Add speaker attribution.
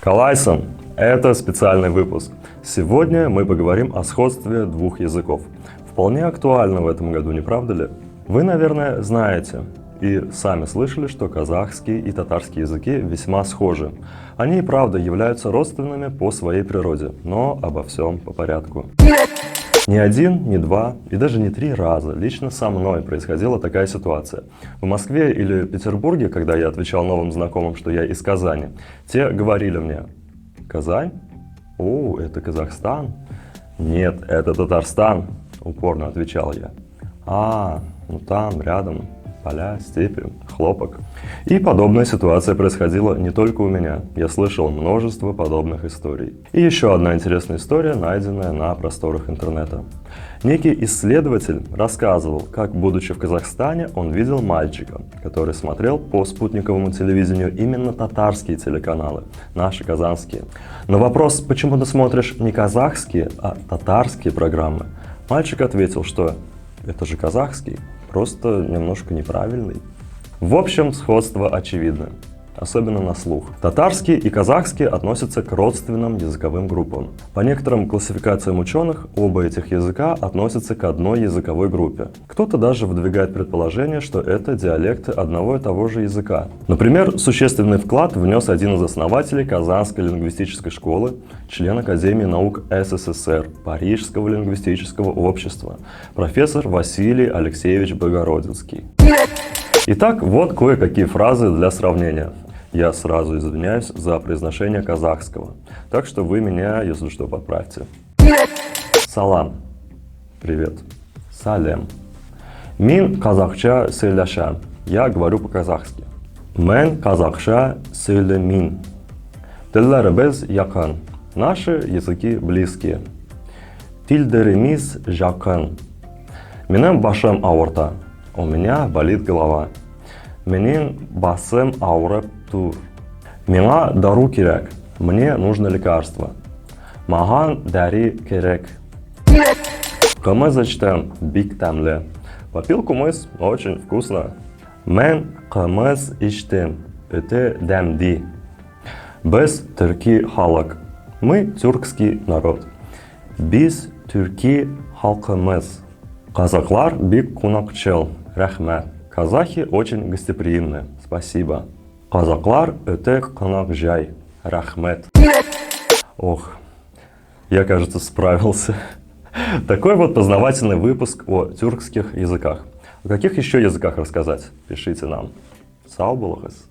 Speaker 1: Калайсон, это специальный выпуск. Сегодня мы поговорим о сходстве двух языков. Вполне актуально в этом году, не правда ли? Вы, наверное, знаете и сами слышали, что казахский и татарский языки весьма схожи. Они и правда являются родственными по своей природе, но обо всем по порядку. Не один, не два и даже не 3 раза лично со мной происходила такая ситуация. В Москве или Петербурге, когда я отвечал новым знакомым, что я из Казани, те говорили мне: «Казань? О, это Казахстан?» «Нет, это Татарстан», упорно отвечал я. Ну там, рядом, поля, степи, хлопок. И подобная ситуация происходила не только у меня. Я слышал множество подобных историй. И еще одна интересная история, найденная на просторах интернета. Некий исследователь рассказывал, как, будучи в Казахстане, он видел мальчика, который смотрел по спутниковому телевидению именно татарские телеканалы, наши казанские. На вопрос, почему ты смотришь не казахские, а татарские программы, мальчик ответил, что это же казахский, просто немножко неправильный. В общем, сходство очевидно, особенно на слух. Татарский и казахский относятся к родственным языковым группам. По некоторым классификациям ученых, оба этих языка относятся к одной языковой группе. Кто-то даже выдвигает предположение, что это диалекты одного и того же языка. Например, существенный вклад внес один из основателей Казанской лингвистической школы, член Академии наук СССР, Парижского лингвистического общества, профессор Василий Алексеевич Богородицкий. Итак, вот кое-какие фразы для сравнения. Я сразу извиняюсь за произношение казахского, так что вы меня, если что, подправьте. Салам. Привет. Салем. Мин казахча сөйләшәм. Я говорю по-казахски. Мен казахша сөйләмин. Телләребез якын. Наши языки близкие. Тилдерimiz жақын. Минем башым авырта. У меня болит голова. Менин басым ауырып тур. Миңа дару кирәк. Мне нужно лекарство. Маған дәри керек. Кымыз эчтем, бик тәмле. Попил кумыс, очень вкусно. Мен кымыз эчтем, өте дәмди. Без төрки халык. Мы тюркский народ. Biz түрки халкымыз. Казаклар бик кунакчыл. Рәхмәт. Казахи очень гостеприимны. Спасибо. Казаклар өте кунакжай. Рәхмәт. Ох, я, кажется, справился. Такой вот познавательный выпуск о тюркских языках. О каких еще языках рассказать? Пишите нам. Сау булыгыз.